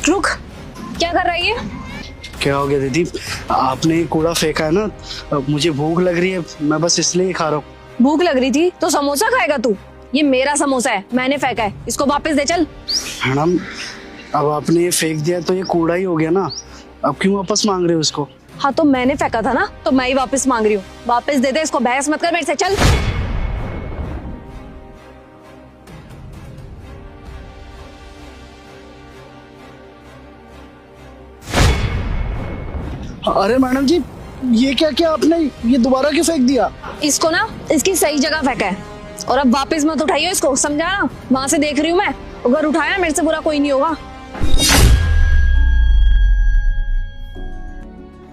रुक, क्या कर रही है? क्या हो गया दीदी? आपने ये कूड़ा फेंका है ना, मुझे भूख लग रही है, मैं बस इसलिए ही खा रहा हूँ। भूख लग रही थी तो समोसा खाएगा तू? ये मेरा समोसा है, मैंने फेंका है, इसको वापस दे चल। मैडम, अब आपने ये फेंक दिया तो ये कूड़ा ही हो गया ना, अब क्यों वापस मांग रहे हो इसको? हाँ तो मैंने फेंका था ना, तो मैं ही वापस मांग रही हूँ। वापस दे दे इसको, बहस मत कर मेरे से, चल। अरे मैडम जी, ये क्या किया आपने? ये दोबारा क्यों फेंक दिया? इसको ना इसकी सही जगह फेंका है, और अब वापस मत उठाइयो इसको, समझा ना? वहां से देख रही हूँ मैं, अगर उठाया मेरे से बुरा कोई नहीं होगा।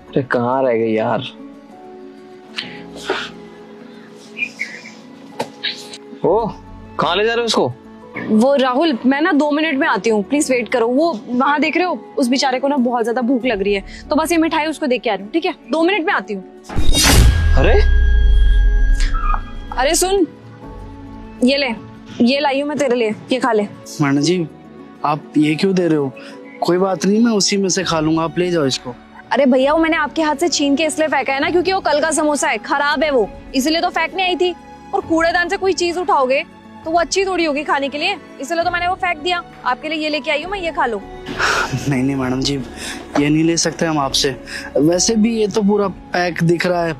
अरे कहाँ रह गई यार? ओ, कहाँ ले जा रहे हो उसको? वो राहुल, मैं ना 2 मिनट में आती हूँ, प्लीज वेट करो। वो वहां देख रहे हो, उस बेचारे को ना बहुत ज्यादा भूख लग रही है, तो बस ये मिठाई उसको दे के आ रही हूँ, ठीक है? 2 मिनट में आती हूँ। अरे अरे सुन, ये ले, ये लाई हूँ मैं तेरे लिए, ये खा ले। मैडम जी, आप ये क्यों दे रहे हो? कोई बात नहीं, मैं उसी में से खा लूंगा, आप ले जाओ इसको। अरे भैया, वो मैंने आपके हाथ से छीन के इसलिए फेंका है ना, क्योंकि वो कल का समोसा है, खराब है वो, इसलिए तो फेंकने आई थी। और कूड़ेदान से कोई चीज उठाओगे तो वो अच्छी थोड़ी होगी खाने के लिए, इसलिए तो मैंने वो फेंक दिया। आपके लिए ये लेके आई हूँ मैं, ये खा लो। नहीं नहीं मैडम जी, ये नहीं ले सकते हम आपसे। वैसे भी ये तो पूरा पैक दिख रहा है,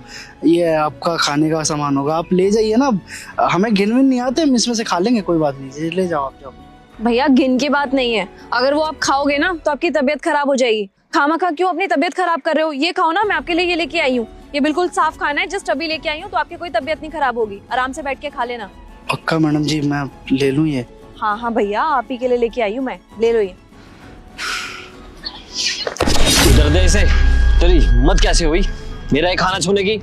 ये आपका खाने का सामान होगा, आप ले जाइए ना। हमें गिन विन नहीं आते, हम इसमें से खा लेंगे, कोई बात नहीं, ले जाओ आप, जाओ। भैया गिन की बात नहीं है, अगर वो आप खाओगे ना तो आपकी तबीयत खराब हो जाएगी। खामा क्यों अपनी तबीयत खराब कर रहे हो? ये खाओ ना, मैं आपके लिए ये लेके आई हूँ, ये बिल्कुल साफ खाना है, जस्ट अभी लेके आई हूँ, तो आपकी कोई तबीयत नहीं खराब होगी, आराम से बैठ के खा लेना। पक्का मैडम जी, मैं ले लूँ ये? हाँ हाँ भैया, आप ही के लिए लेके आई हूँ मैं, ले लो ये। इधर दे इसे। तेरी हिम्मत कैसे हुई मेरा ये खाना छूने की?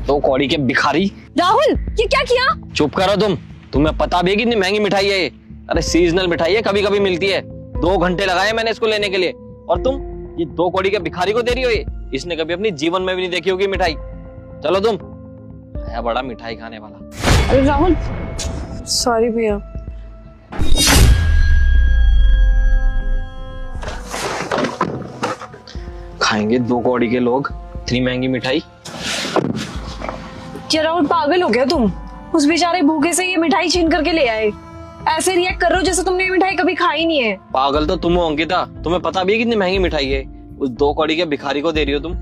तो कौड़ी के भिखारी। राहुल, ये क्या किया? चुप करो तुम, तुम्हें पता भी है कितनी महंगी मिठाई है ये? अरे सीजनल मिठाई है, कभी कभी मिलती है। 2 घंटे लगाए मैंने इसको लेने के लिए, और तुम ये 2 कौड़ी के भिखारी को दे रही हो ये? इसने कभी अपनी जीवन में भी नहीं देखी होगी मिठाई। चलो तुम, है बड़ा मिठाई खाने वाला। अरे राहुल, सॉरी भैया। खाएंगे 2 कौड़ी के लोग इतनी महंगी मिठाई? क्या राहुल, पागल हो गया तुम? उस बेचारे भूखे से ये मिठाई छीन करके ले आए, ऐसे रिएक्ट कर रहे हो जैसे तुमने ये मिठाई कभी खाई नहीं है। पागल तो तुम हो अंकिता, तुम्हें पता भी है कितनी महंगी मिठाई है? उस 2 कौड़ी के भिखारी को दे रही हो तुम,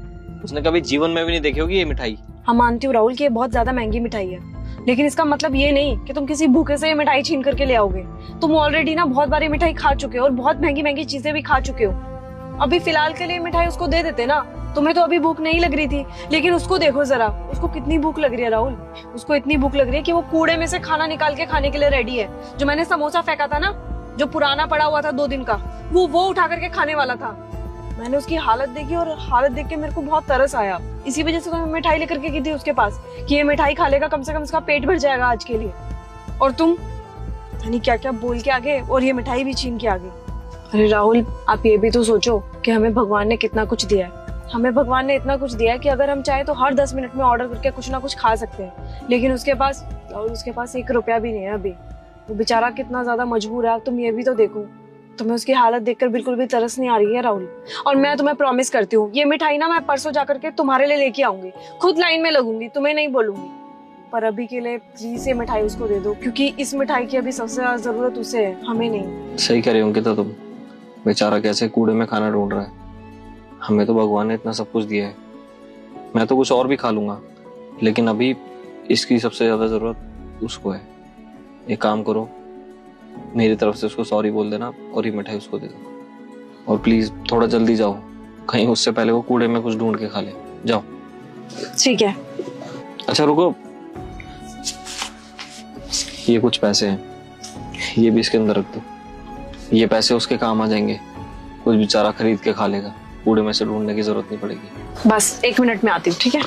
उसने कभी जीवन में भी नहीं देखी होगी ये मिठाई। हाँ मानती हूँ राहुल कि ये बहुत ज्यादा महंगी मिठाई है, लेकिन इसका मतलब ये नहीं कि तुम किसी भूखे से ये मिठाई छीन करके ले आओगे। तुम ऑलरेडी ना बहुत बारी मिठाई खा चुके हो और बहुत महंगी महंगी चीजें भी खा चुके हो। अभी फिलहाल के लिए मिठाई उसको दे देते ना, तुम्हें तो अभी भूख नहीं लग रही थी, लेकिन उसको देखो जरा, उसको कितनी भूख लग रही है राहुल। उसको इतनी भूख लग रही है कि वो कूड़े में से खाना निकाल के खाने के लिए रेडी है। जो मैंने समोसा फेंका था ना, जो पुराना पड़ा हुआ था 2 दिन का, वो उठा करके खाने वाला था। मैंने उसकी हालत देखी और हालत देख के मेरे को बहुत तरस आया। इसी वजह से तो मैं मिठाई लेकर के गई थी उसके पास कि ये मिठाई खा लेगा, कम से कम इसका पेट भर जाएगा आज के लिए। और तुम यानी क्या क्या बोल के आगे और ये मिठाई भी छीन के आगे। अरे राहुल, आप ये भी तो सोचो कि हमें भगवान ने कितना कुछ दिया है। हमें भगवान ने इतना कुछ दिया है कि अगर हम चाहे तो हर 10 मिनट में ऑर्डर करके कुछ ना कुछ खा सकते हैं, लेकिन उसके पास 1 रुपया भी नहीं है अभी। वो बेचारा कितना ज्यादा मजबूर है, तुम ये भी तो देखो। तुम्हें उसकी हालत देखकर बिल्कुल भी तरस नहीं आ रही है राहुल? और मैं तुम्हें प्रॉमिस करती हूँ, ये मिठाई ना मैं परसों जाकर के तुम्हारे लिए लेके आऊंगी, खुद लाइन में लगूंगी, तुम्हें नहीं बोलूंगी। पर अभी के लिए प्लीज ये मिठाई उसको दे दो, क्योंकि इस मिठाई की अभी सबसे ज्यादा जरूरत उसे है, हमें नहीं। सही कह रही हो अंकिता तुम, बेचारा कैसे कूड़े में खाना ढूंढ रहा है। हमें तो भगवान ने इतना सब कुछ दिया है, मैं तो कुछ और भी खा लूंगा, लेकिन अभी इसकी सबसे ज्यादा जरूरत उसको है। एक काम करो, मेरी तरफ से उसको सॉरी बोल देना और ये मिठाई उसको दे दो। और प्लीज थोड़ा जल्दी जाओ, कहीं उससे पहले वो कूड़े में कुछ ढूंढ के खा ले। जाओ। ठीक है। अच्छा रुको, ये कुछ पैसे हैं, ये भी इसके अंदर रख दो। ये पैसे उसके काम आ जाएंगे, कुछ बेचारा खरीद के खा लेगा, कूड़े में से ढूंढने की जरूरत नहीं पड़ेगी। बस 1 मिनट में आती हूँ, ठीक है?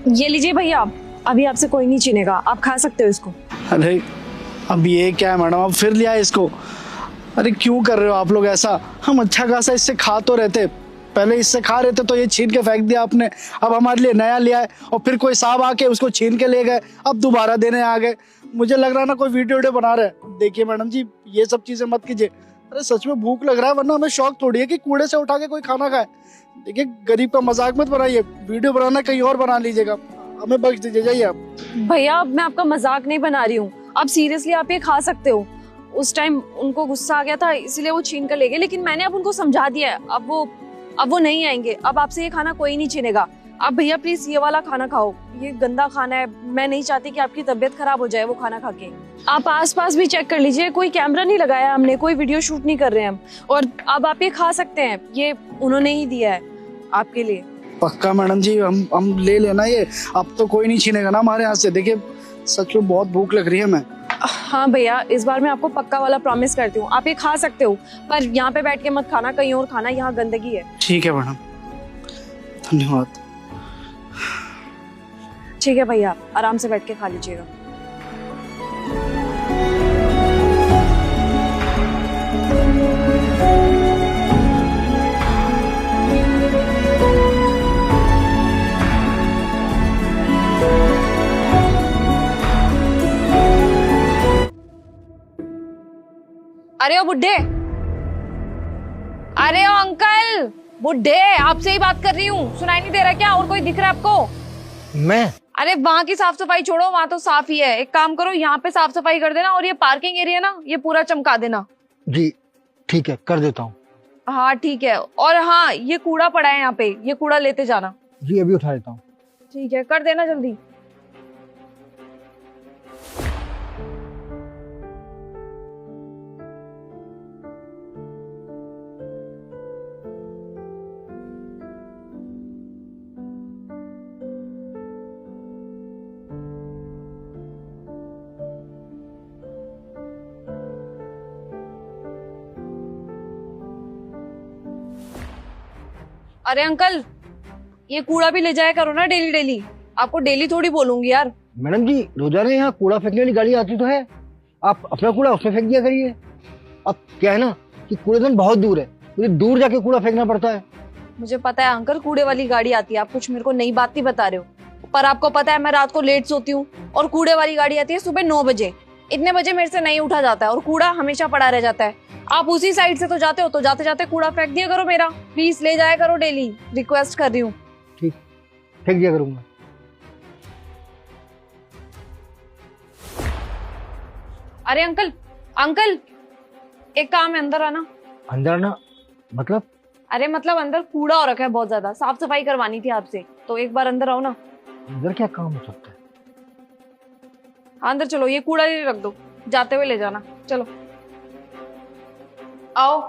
ये लीजिए भैया, अभी आपसे कोई नहीं छीनेगा, आप खा सकते हो इसको। अरे अब ये क्या है मैडम, अब फिर लिया इसको? अरे क्यों कर रहे हो आप लोग ऐसा? हम अच्छा खासा इससे खा तो रहते, पहले इससे खा रहे थे तो ये छीन के फेंक दिया आपने, अब हमारे लिए नया लिया है और फिर कोई साहब आके उसको छीन के ले गए, अब दोबारा देने आ गए। मुझे लग रहा ना कोई वीडियो बना रहे हैं। देखिए मैडम जी, ये सब चीजें मत कीजिए। अरे सच में भूख लग रहा है, वरना हमें शौक थोड़ी है कि कूड़े से उठा के कोई खाना खाए। देखिए गरीब का मजाक मत बनाइए, वीडियो बनाना कहीं और बना लीजिएगा, हमें बख्श दीजिए, जाइए आप। भैया अब मैं आपका मजाक नहीं बना रही हूँ, अब सीरियसली आप ये खा सकते हो। उस टाइम उनको गुस्सा आ गया था इसीलिए वो छीन कर ले गए, लेकिन मैंने अब उनको समझा दिया है, अब वो नहीं आएंगे। अब आपसे ये खाना कोई नहीं छीनेगा। आप भैया प्लीज ये वाला खाना खाओ, ये गंदा खाना है, मैं नहीं चाहती कि आपकी तबीयत खराब हो जाए वो खाना खा के। आप आसपास भी चेक कर लीजिए, कोई कैमरा नहीं लगाया हमने, कोई वीडियो शूट नहीं कर रहे हम। और अब आप ये खा सकते हैं, ये उन्होंने ही दिया है आपके लिए। पक्का मैडम जी, हम ले लेना ये, अब तो कोई नहीं छीनेगा ना हमारे यहाँ से। देखिए सच में बहुत भूख लग रही है हमें। हाँ भैया, इस बार मैं आपको पक्का वाला प्रॉमिस करती हूँ, आप ये खा सकते हो, पर यहाँ पे बैठ के मत खाना, कहीं और खाना, यहाँ गंदगी है। ठीक है मैडम, धन्यवाद। ठीक है भैया, आराम से बैठ के खा लीजिएगा। अरे ओ बुड्ढे, अरे ओ अंकल, बुड्ढे आपसे ही बात कर रही हूँ, सुनाई नहीं दे रहा क्या? और कोई दिख रहा है आपको? मैं? अरे वहाँ की साफ सफाई छोड़ो, वहाँ तो साफ ही है। एक काम करो, यहाँ पे साफ सफाई कर देना, और ये पार्किंग एरिया ना, ये पूरा चमका देना। जी ठीक है, कर देता हूँ। हाँ ठीक है, और हाँ ये कूड़ा पड़ा है यहाँ पे, ये कूड़ा लेते जाना। जी अभी उठा लेता हूँ। ठीक है, कर देना जल्दी। अरे अंकल, ये कूड़ा भी ले जाया करो ना डेली डेली, आपको डेली थोड़ी बोलूंगी यार। मैडम जी रोजाना यहाँ कूड़ा फेंकने वाली गाड़ी आती तो है, आप अपना कूड़ा उसमें फेंक दिया करिए। अब क्या है ना कि कूड़ेदान बहुत दूर है, मुझे दूर जाके कूड़ा फेंकना पड़ता है। मुझे पता है अंकल, कूड़े वाली गाड़ी आती है, आप कुछ मेरे को नई बात नहीं बता रहे हो, पर आपको पता है मैं रात को लेट सोती हूँ, और कूड़े वाली गाड़ी आती है सुबह 9 बजे। इतने बजे मेरे से नहीं उठा जाता है, और कूड़ा हमेशा पड़ा रह जाता है। आप उसी साइड से तो जाते हो, तो जाते जाते कूड़ा फेंक दिया करो मेरा, प्लीज ले जाया करो डेली, रिक्वेस्ट कर रही हूँ। ठीक, फेंक दिया करूंगा। अरे अंकल, अंकल एक काम है, अंदर आना। अंदर आना मतलब? अरे मतलब अंदर कूड़ा हो रखा है बहुत ज्यादा, साफ सफाई करवानी थी आपसे, तो एक बार अंदर आओ ना। अंदर क्या काम हो सकता है? अंदर चलो, ये कूड़ा ये रख दो, जाते हुए ले जाना, चलो आओ।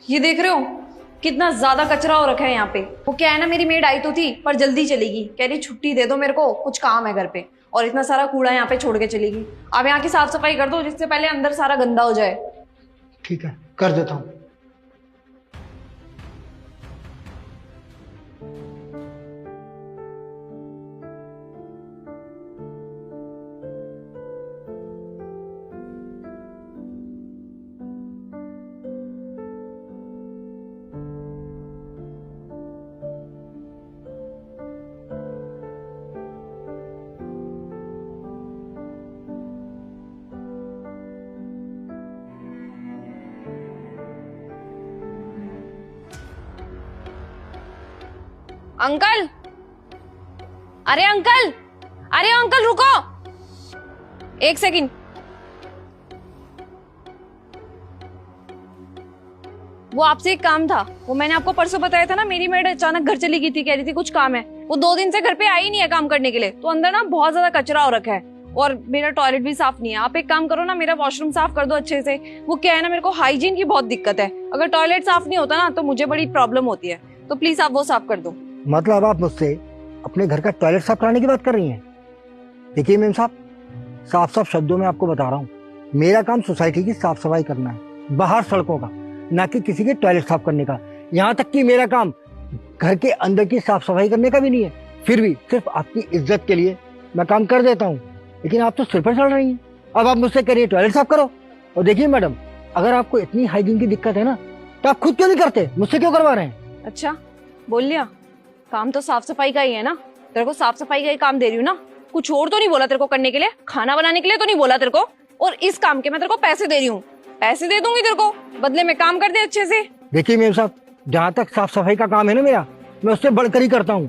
ये देख रहे हो कितना ज्यादा कचरा हो रखा है यहाँ पे। वो क्या है ना, मेरी मेड आई तो थी पर जल्दी चलेगी, कह रही छुट्टी दे दो मेरे को, कुछ काम है घर पे, और इतना सारा कूड़ा यहाँ पे छोड़ के चलेगी। आप यहाँ की साफ सफाई कर दो, जिससे पहले अंदर सारा गंदा हो जाए। ठीक है, कर देता हूँ। अंकल, अरे अंकल, अरे अंकल रुको, एक सेकंड। वो आपसे एक काम था, वो मैंने आपको परसों बताया था ना, मेरी मेड अचानक घर चली गई थी, कह रही थी कुछ काम है, वो 2 दिन से घर पे आई नहीं है काम करने के लिए, तो अंदर ना बहुत ज्यादा कचरा हो रखा है, और मेरा टॉयलेट भी साफ नहीं है। आप एक काम करो ना, मेरा वॉशरूम साफ कर दो अच्छे से। वो क्या है ना, मेरे को हाइजीन की बहुत दिक्कत है, अगर टॉयलेट साफ नहीं होता ना तो मुझे बड़ी प्रॉब्लम होती है, तो प्लीज आप वो साफ कर दो। मतलब आप मुझसे अपने घर का टॉयलेट साफ कराने की बात कर रही हैं? देखिए मैम साहब, साफ साफ शब्दों में आपको बता रहा हूँ, मेरा काम सोसाइटी की साफ सफाई करना है, बाहर सड़कों का, ना कि किसी के टॉयलेट साफ करने का। यहाँ तक कि मेरा काम घर के अंदर की साफ सफाई करने का भी नहीं है, फिर भी सिर्फ आपकी इज्जत के लिए मैं काम कर देता हूँ, लेकिन आप तो सिर पर चढ़ रही हैं। अब आप मुझसे कह रही है टॉयलेट साफ करो। और देखिए मैडम, अगर आपको इतनी हाइजीन की दिक्कत है ना, तो आप खुद क्यों नहीं करते, मुझसे क्यों करवा रहे हैं? अच्छा बोल लिया, काम तो साफ सफाई का ही है ना, तेरे को साफ सफाई का ही काम दे रही हूँ ना, कुछ और तो नहीं बोला तेरे को करने के लिए, खाना बनाने के लिए तो नहीं बोला तेरे को, और इस काम के मैं तेरे को पैसे दे रही हूँ, पैसे दे दूंगी तेरे को, बदले में काम कर दे अच्छे से। देखिए मेम साहब, जहाँ तक साफ सफाई का काम है ना मेरा, मैं उससे बढ़कर ही करता हूँ।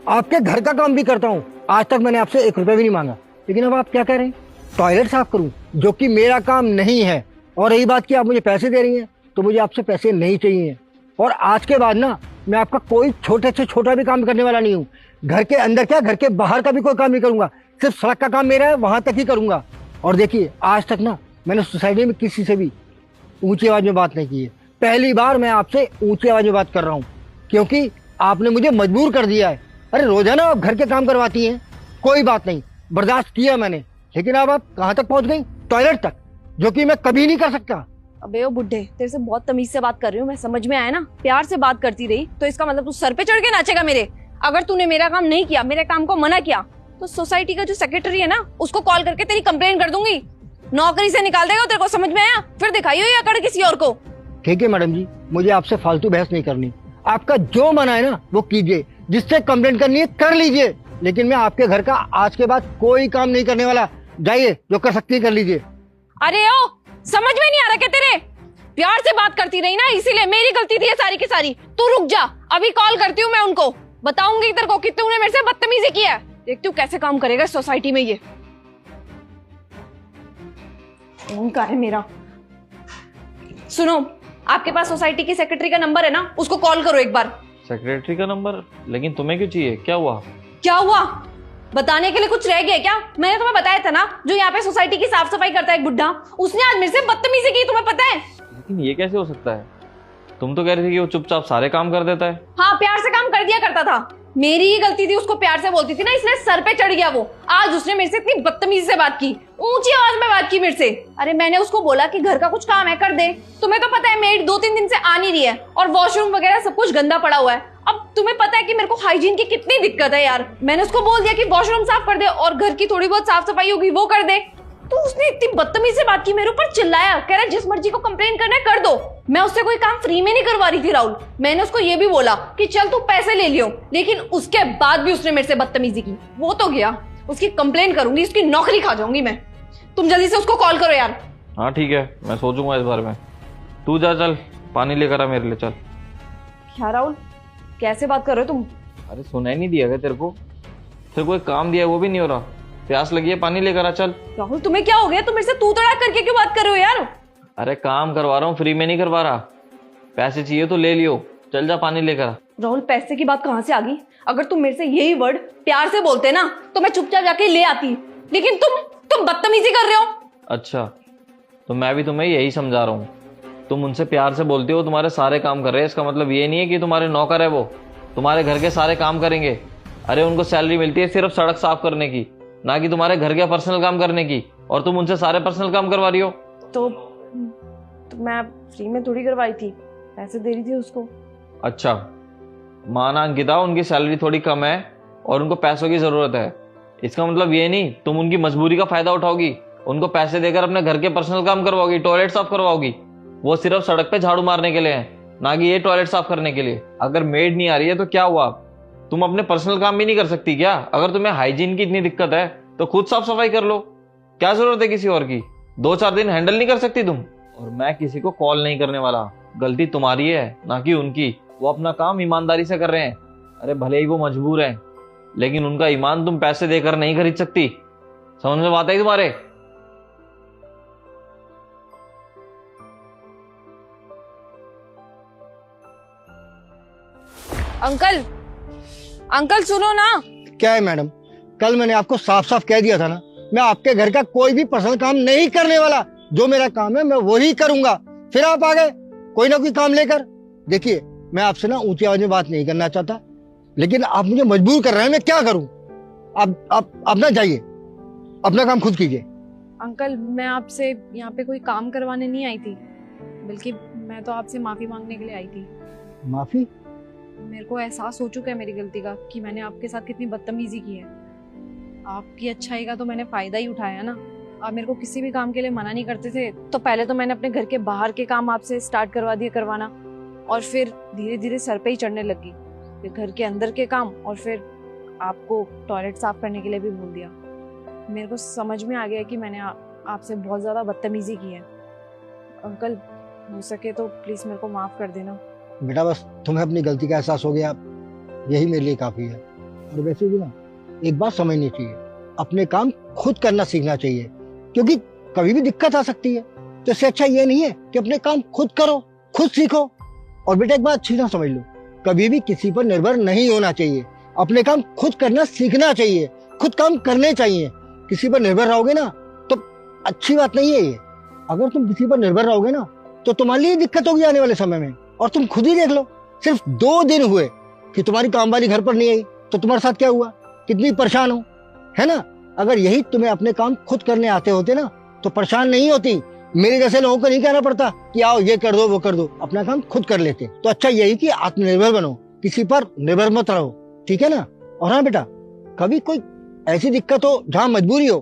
आपके घर का काम भी करता हूँ। आज तक मैंने आपसे 1 रुपया भी नहीं मांगा, लेकिन अब आप क्या कह रहे हैं, टॉयलेट साफ करूँ, जो कि मेरा काम नहीं है। और रही बात कि आप मुझे पैसे दे रही हैं, तो मुझे आपसे पैसे नहीं चाहिए। और आज के बाद ना मैं आपका कोई छोटे से छोटा भी काम करने वाला नहीं हूँ। घर के अंदर क्या, घर के बाहर का भी कोई काम नहीं करूंगा। सिर्फ सड़क का काम मेरा है, वहां तक ही करूंगा। और देखिए, आज तक ना मैंने सोसाइटी में किसी से भी ऊंची आवाज में बात नहीं की है। पहली बार मैं आपसे ऊंची आवाज में बात कर रहा हूँ, क्योंकि आपने मुझे मजबूर कर दिया है। अरे रोजाना आप घर के काम करवाती हैं, कोई बात नहीं, बर्दाश्त किया मैंने, लेकिन अब आप कहाँ तक पहुंच गई, टॉयलेट तक, जो कि मैं कभी नहीं कर सकता। अबे ओ बुड्ढे, तेरे से बहुत तमीज से बात कर रही हूँ मैं, समझ में आया ना? प्यार से बात करती रही तो इसका मतलब तू सर पे चढ़ के नाचेगा मेरे? अगर तूने मेरा काम नहीं किया, मेरे काम को मना किया, तो सोसाइटी का जो सेक्रेटरी है ना, उसको कॉल करके तेरी कंप्लेन कर दूंगी, नौकरी से निकाल देगा। तेरे को समझ में आया? फिर दिखाइयो ये अकड़ किसी और को। ठीक है मैडम जी, मुझे आपसे फालतू बहस नहीं करनी। आपका जो मन है ना वो कीजिए, जिससे कंप्लेंट करनी है कर लीजिए, लेकिन मैं आपके घर का आज के बाद कोई काम नहीं करने वाला। जाइए, जो कर सकती है कर लीजिए। अरे ओ, समझ में नहीं आ रहा क्या तेरे? प्यार से बात करती रही ना, इसीलिए मेरी गलती थी ये सारी की सारी। तू रुक जा, अभी कॉल करती हूँ मैं उनको, बताऊंगी तेरे को कि तूने मेरे से बदतमीजी की है। देखती हूँ कैसे काम करेगा सोसाइटी में ये। फोन का है मेरा। सुनो, आपके पास सोसाइटी की सेक्रेटरी का नंबर है ना, उसको कॉल करो एक बार। सेक्रेटरी का नंबर? लेकिन तुम्हें क्यों चाहिए, क्या हुआ? क्या हुआ बताने के लिए कुछ रह गया क्या? मैंने तुम्हें बताया था ना, जो यहाँ पे सोसाइटी की साफ सफाई करता है एक बुड्ढा, उसने आज मेरे से बदतमीजी की, तुम्हें पता है? लेकिन ये कैसे हो सकता है? तुम तो कह रही थी कि वो चुपचाप सारे काम कर देता है। हाँ, प्यार से काम कर दिया करता था। मेरी ही गलती थी, उसको प्यार से बोलती थी ना, इसलिए सर पे चढ़ गया वो। आज उसने मेरे से इतनी बदतमीजी से बात की, ऊंची आवाज में बात की मेरे से। अरे मैंने उसको बोला कि घर का कुछ काम है कर दे। तुम्हें तो पता है मेड 2-3 दिन से आ नहीं रही है, और वॉशरूम वगैरह सब कुछ गंदा पड़ा हुआ है। अब तुम्हें पता है कि मेरे को हाइजीन की कितनी दिक्कत है यार। मैंने उसको बोल दिया कि वॉशरूम साफ कर दे और घर की थोड़ी बहुत साफ सफाई होगी वो कर दे, तो उसने इतनी बदतमीजी से बात की, मेरे ऊपर चिल्लाया, कह रहा जिस मर्जी को कंप्लेन करना है कर दो। मैं उससे कोई काम फ्री में नहीं करवा रही थी राहुल। मैंने उसको ये भी बोला कि चल तू पैसे ले लियो, लेकिन उसके बाद भी उसने मेरे से बदतमीजी की। वो तो गया, उसकी कंप्लेन करूंगी, उसकी नौकरी खा जाऊंगी मैं। तुम जल्दी से उसको कॉल करो यार। हाँ ठीक है, मैं सोचूंगा इस बारे में। तू जा, चल पानी लेकर आ मेरे लिए, चल। क्या राहुल, कैसे बात कर रहे हो तुम? अरे सुनाई नहीं दिया क्या तेरे को? तेरे को एक काम दिया है वो भी नहीं हो रहा, प्यास लगी है, पानी लेकर आ चल। राहुल तुम्हें क्या हो गया? तुम मेरे से तू तड़ाक करके क्यों बात कर रहे हो यार? अरे काम करवा रहा हूँ, फ्री में नहीं करवा रहा। पैसे चाहिए तो ले लियो, चल जा पानी लेकर आ। राहुल पैसे की बात कहाँ से आ गई? अगर तुम मेरे से यही वर्ड प्यार से बोलते ना तो मैं चुपचाप जाके ले आती, लेकिन तुम बदतमीजी कर रहे हो। अच्छा, तो मैं भी तुम्हें यही समझा रहा हूँ। तुम उनसे प्यार से बोलते हो, तुम्हारे सारे काम कर रहे हैं, इसका मतलब ये नहीं है कि तुम्हारे नौकर है वो, तुम्हारे घर के सारे काम करेंगे। अरे उनको सैलरी मिलती है सिर्फ सड़क साफ करने की, ना कि तुम्हारे घर के पर्सनल काम करने की, और तुम उनसे सारे पर्सनल काम करवा रही हो। तो मैं फ्री में थोड़ी करवाई थी, पैसे दे रही थी उसको। अच्छा, माना अंकिता उनकी सैलरी थोड़ी कम है और उनको पैसों की जरूरत है, इसका मतलब ये नहीं तुम उनकी मजबूरी का फायदा उठाओगी, उनको पैसे देकर अपने घर के पर्सनल काम करवाओगी, टॉयलेट साफ करवाओगी। वो सिर्फ सड़क पे झाड़ू मारने के लिए है, ना कि ये टॉयलेट साफ करने के लिए। अगर मेड नहीं आ रही है तो क्या हुआ, तुम अपने पर्सनल काम भी नहीं कर सकती क्या? अगर तुम्हें हाइजीन की इतनी दिक्कत है तो खुद साफ सफाई कर लो, क्या जरूरत है किसी और की? 2-4 दिन हैंडल नहीं कर सकती तुम? और मैं किसी को कॉल नहीं करने वाला, गलती तुम्हारी है ना कि उनकी। वो अपना काम ईमानदारी से कर रहे हैं। अरे भले ही वो मजबूर हैं, लेकिन उनका ईमान तुम पैसे देकर नहीं खरीद सकती। समझ में बात है तुम्हारे? अंकल, अंकल सुनो ना। क्या है मैडम, कल मैंने आपको साफ साफ कह दिया था ना, मैं आपके घर का कोई भी पर्सनल काम नहीं करने वाला। जो मेरा काम है मैं वही करूंगा। फिर आप आ गए कोई ना कोई काम लेकर। देखिए, मैं आपसे ना ऊंची आवाज में बात नहीं करना चाहता, लेकिन आप मुझे मजबूर कर रहे हैं, मैं क्या करूं? आप ना जाइए, अपना काम खुद कीजिए। अंकल, मैं आपसे यहाँ पे कोई काम करवाने नहीं आई थी, बल्कि मैं तो आपसे माफी मांगने के लिए आई थी। माफी? मेरे को एहसास हो चुका है मेरी गलती का, कि मैंने आपके साथ कितनी बदतमीजी की है। आपकी अच्छाई का तो मैंने फायदा ही उठाया ना। आप मेरे को किसी भी काम के लिए मना नहीं करते थे, तो पहले तो मैंने अपने घर के बाहर के काम आपसे स्टार्ट करवा दिए करवाना, और फिर धीरे धीरे सर पे ही चढ़ने लगी, फिर घर के अंदर के काम, और फिर आपको टॉयलेट साफ करने के लिए भी बोल दिया। मेरे को समझ में आ गया कि मैंने आपसे बहुत ज़्यादा बदतमीजी की है। अंकल हो सके तो प्लीज मेरे को माफ कर देना। बेटा बस तुम्हें अपनी गलती का एहसास हो गया, यही मेरे लिए काफी है। और वैसे भी ना एक बात समझनी चाहिए, अपने काम खुद करना सीखना चाहिए, क्योंकि कभी भी दिक्कत आ सकती है। तो इससे अच्छा ये नहीं है कि अपने काम खुद करो, खुद सीखो। और बेटा एक बात अच्छी ना समझ लो, कभी भी किसी पर निर्भर नहीं होना चाहिए, अपने काम खुद करना सीखना चाहिए, खुद काम करने चाहिए। किसी पर निर्भर रहोगे ना तो अच्छी बात नहीं है ये। अगर तुम किसी पर निर्भर रहोगे ना तो तुम्हारे लिए दिक्कत होगी आने वाले समय में। और तुम खुद ही देख लो, सिर्फ 2 दिन हुए कि तुम्हारी काम वाली घर पर नहीं आई, तो तुम्हारे साथ क्या हुआ, कितनी परेशान हो, है ना। अगर यही तुम्हें अपने काम खुद करने आते होते ना तो परेशान नहीं होती। मेरे जैसे लोगों को नहीं कहना पड़ता कि आओ ये कर दो वो कर दो, अपना काम खुद कर लेते। तो अच्छा यही कि आत्मनिर्भर बनो, किसी पर निर्भर मत रहो, ठीक है ना। और हाँ बेटा, कभी कोई ऐसी दिक्कत हो जहाँ मजबूरी हो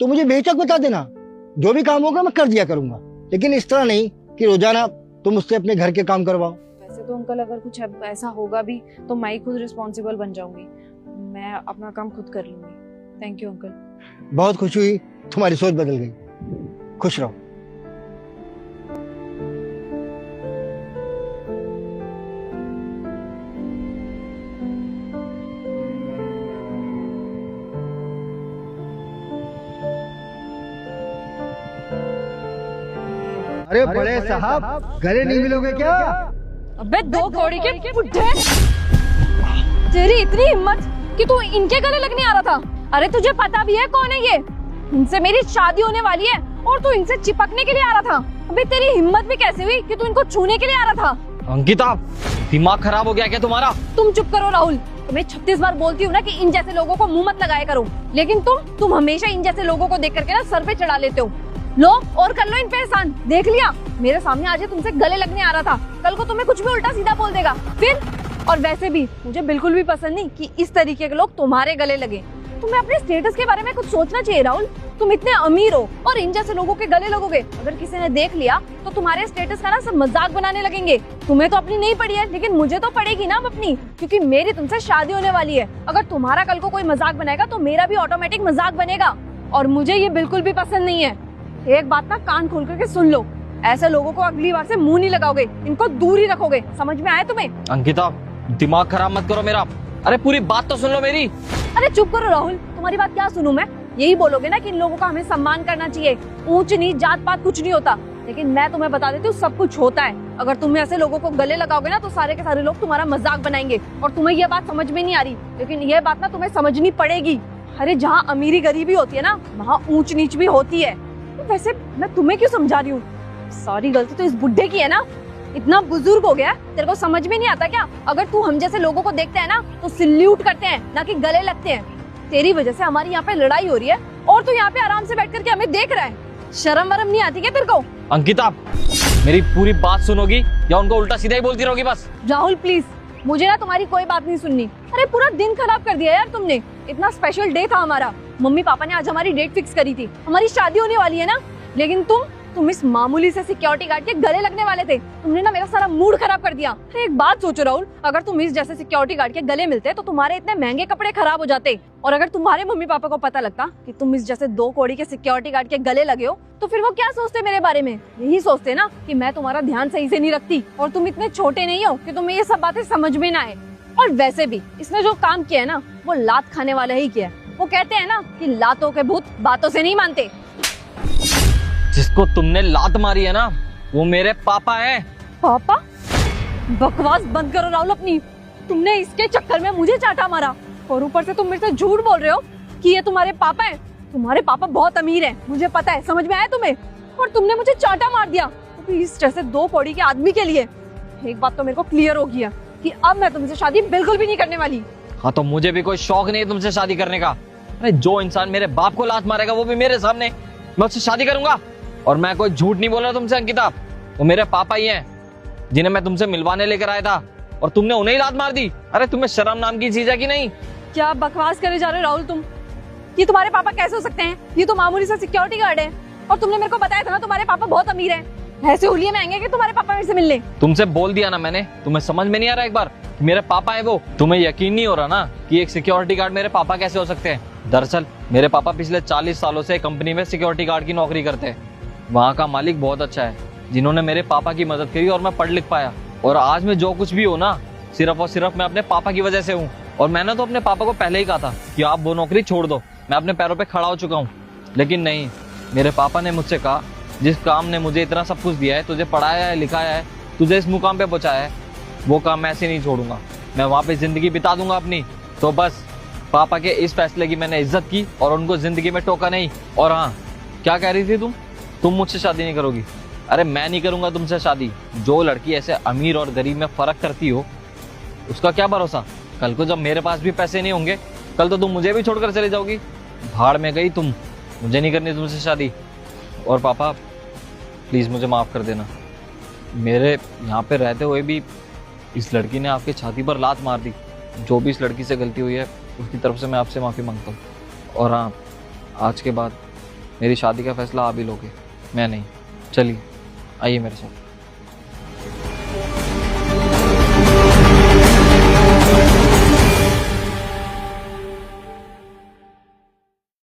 तो मुझे बेशक बता देना, जो भी काम होगा मैं कर दिया करूंगा। लेकिन इस तरह नहीं कि रोजाना तुम मुझसे अपने घर के काम करवाओ। वैसे तो अंकल अगर कुछ ऐसा होगा भी तो मैं ही खुद रिस्पॉन्सिबल बन जाऊंगी, मैं अपना काम खुद कर लूंगी। Thank you uncle. बहुत खुशी हुई, तुम्हारी सोच बदल गई। खुश रहो। अरे बड़े साहब, गले नहीं मिलोगे क्या? अबे 2 कौड़ी के बुड्ढे, तेरी इतनी हिम्मत कि तू इनके गले लगने आ रहा था। अरे तुझे पता भी है कौन है ये? इनसे मेरी शादी होने वाली है और तू इनसे चिपकने के लिए आ रहा था। अबे तेरी हिम्मत भी कैसे हुई कि तू इनको छूने के लिए आ रहा था? अंकिता, दिमाग खराब हो गया क्या तुम्हारा? तुम चुप करो राहुल। तुम्हें 36 बार बोलती हूँ ना कि इन जैसे लोगों को मुंह मत लगाया करो, लेकिन तुम हमेशा इन जैसे लोगों को देख करके ना सर पे चढ़ा लेते हो। लो और कर लो इन पे एहसान। देख लिया, मेरे सामने आज तुमसे गले लगने आ रहा था, कल को तुम्हें कुछ भी उल्टा सीधा बोल देगा फिर। और वैसे भी मुझे बिल्कुल भी पसंद नहीं कि इस तरीके के लोग तुम्हारे गले लगे। तुम्हें अपने स्टेटस के बारे में कुछ सोचना चाहिए राहुल। तुम इतने अमीर हो और इन जैसे लोगों के गले लगोगे, अगर किसी ने देख लिया तो तुम्हारे स्टेटस का ना सब मजाक बनाने लगेंगे। तुम्हें तो अपनी नहीं पड़ी है, लेकिन मुझे तो पड़ेगी ना अपनी, क्योंकि मेरी तुमसे शादी होने वाली है। अगर तुम्हारा कल को कोई मजाक बनाएगा तो मेरा भी ऑटोमेटिक मजाक बनेगा, और मुझे ये बिल्कुल भी पसंद नहीं है। एक बात ना कान खोल करके सुन लो, ऐसे लोगों को अगली बार से मुंह नहीं लगाओगे, इनको दूर ही रखोगे। समझ में आया तुम्हें? अंकिता, दिमाग खराब मत करो मेरा। अरे पूरी बात तो सुन लो मेरी। अरे चुप करो राहुल, तुम्हारी बात क्या सुनूं मैं? यही बोलोगे ना कि इन लोगों का हमें सम्मान करना चाहिए, ऊंच नीच जात पात कुछ नहीं होता। लेकिन मैं तुम्हें बता देती हूँ, सब कुछ होता है। अगर तुम ऐसे लोगों को गले लगाओगे ना तो सारे के सारे लोग तुम्हारा मजाक बनाएंगे, और तुम्हें ये बात समझ में नहीं आ रही, लेकिन ये बात ना तुम्हें समझनी पड़ेगी। अरे जहाँ अमीरी गरीबी होती है ना, वहाँ ऊंच नीच भी होती है। वैसे मैं तुम्हें क्यों समझा रही हूँ? सारी गलती तो इस बुड्ढे की है ना। इतना बुजुर्ग हो गया, तेरे को समझ में नहीं आता क्या? अगर तू हम जैसे लोगों को देखते है ना तो सल्यूट करते हैं, ना कि गले लगते हैं। तेरी वजह से हमारी यहाँ पे लड़ाई हो रही है और तू यहाँ पे आराम से बैठ करके हमें देख रहा है। शर्म वरम नहीं आती क्या तेरे को? अंकिता, मेरी पूरी बात सुनोगी या उनको उल्टा सीधा ही बोलती रहोगी बस? राहुल प्लीज, मुझे ना तुम्हारी कोई बात नहीं सुननी। अरे पूरा दिन खराब कर दिया यार तुमने। इतना स्पेशल डे था हमारा, मम्मी पापा ने आज हमारी डेट फिक्स करी थी, हमारी शादी होने वाली है ना, लेकिन तुम इस मामूली से सिक्योरिटी गार्ड के गले लगने वाले थे। तुमने ना मेरा सारा मूड खराब कर दिया। एक बात सोचो राहुल, अगर तुम इस जैसे सिक्योरिटी गार्ड के गले मिलते तो तुम्हारे इतने महंगे कपड़े खराब हो जाते, और अगर तुम्हारे मम्मी पापा को पता लगता कि तुम इस जैसे 2 कौड़ी के सिक्योरिटी गार्ड के गले लगे हो तो फिर वो क्या सोचते मेरे बारे में? यही सोचते ना कि मैं तुम्हारा ध्यान सही से नहीं रखती, और तुम इतने छोटे नहीं हो कि तुम्हें ये सब बातें समझ में ना आए। और वैसे भी इसने जो काम किया है ना वो लात खाने वाला ही किया है। वो कहते हैं ना कि लातों के भूत बातों से नहीं मानते। जिसको तुमने लात मारी है ना वो मेरे पापा हैं। पापा? बकवास बंद करो राहुल अपनी। तुमने इसके चक्कर में मुझे चाटा मारा, और ऊपर से तुम मेरे से झूठ बोल रहे हो कि ये तुम्हारे पापा हैं। तुम्हारे पापा बहुत अमीर हैं, मुझे पता है। समझ में आया तुम्हें? और तुमने मुझे चाटा मार दिया तो इस जैसे 2 कौड़ी के आदमी के लिए। एक बात तो मेरे को क्लियर हो गया कि अब मैं तुमसे शादी बिल्कुल भी नहीं करने वाली। हाँ तो मुझे भी कोई शौक नहीं है तुमसे शादी करने का। अरे जो इंसान मेरे बाप को लात मारेगा वो भी मेरे सामने, मैं उससे शादी करूंगा। और मैं कोई झूठ नहीं बोल रहा तुमसे अंकिता, वो मेरे पापा ही हैं जिन्हें मैं तुमसे मिलवाने लेकर आया था, और तुमने उन्हें ही लात मार दी। अरे तुम्हें शर्म नाम की चीज है कि नहीं? क्या बकवास करे जा रहे हो राहुल तुम? ये तुम्हारे पापा कैसे हो सकते हैं? ये तो मामूली सा सिक्योरिटी गार्ड है, और तुमने मेरे को बताया था ना तुम्हारे पापा बहुत अमीर हैं। ऐसे हुलिये में आएंगे कि तुम्हारे पापा मेरे से मिलने? तुमसे बोल दिया ना मैंने, तुम्हें समझ में नहीं आ रहा एक बार मेरे पापा है वो? तुम्हें यकीन नहीं हो रहा ना कि एक सिक्योरिटी गार्ड मेरे पापा कैसे हो सकते हैं? दरअसल मेरे पापा पिछले 40 सालों से कंपनी में सिक्योरिटी गार्ड की नौकरी करते हैं। वहाँ का मालिक बहुत अच्छा है, जिन्होंने मेरे पापा की मदद करी और मैं पढ़ लिख पाया। और आज मैं जो कुछ भी हूँ ना, सिर्फ और सिर्फ मैं अपने पापा की वजह से हूँ। और मैंने तो अपने पापा को पहले ही कहा था कि आप वो नौकरी छोड़ दो, मैं अपने पैरों पे खड़ा हो चुका हूँ। लेकिन नहीं, मेरे पापा ने मुझसे कहा, जिस काम ने मुझे इतना सब कुछ दिया है, तुझे पढ़ाया है, लिखाया है, तुझे इस मुकाम पे पहुंचाया है, वो काम मैं ऐसे नहीं छोड़ूंगा, मैं वहाँ पे जिंदगी बिता दूंगा अपनी। तो बस पापा के इस फैसले की मैंने इज्जत की और उनको जिंदगी में टोका नहीं। और हाँ, क्या कह रही थी तुम मुझसे शादी नहीं करोगी? अरे मैं नहीं करूंगा तुमसे शादी। जो लड़की ऐसे अमीर और गरीब में फर्क करती हो, उसका क्या भरोसा, कल को जब मेरे पास भी पैसे नहीं होंगे, कल तो तुम मुझे भी छोड़कर चली जाओगी। भाड़ में गई तुम, मुझे नहीं करनी तुमसे शादी। और पापा प्लीज मुझे माफ कर देना, मेरे यहाँ पे रहते हुए भी इस लड़की ने आपकी छाती पर लात मार दी। जो भी इस लड़की से गलती हुई है उसकी तरफ से मैं आपसे माफी मांगता हूँ। और हाँ, आज के बाद मेरी शादी का फैसला आप ही लोगे, मैं नहीं। चलिए आइए मेरे साथ।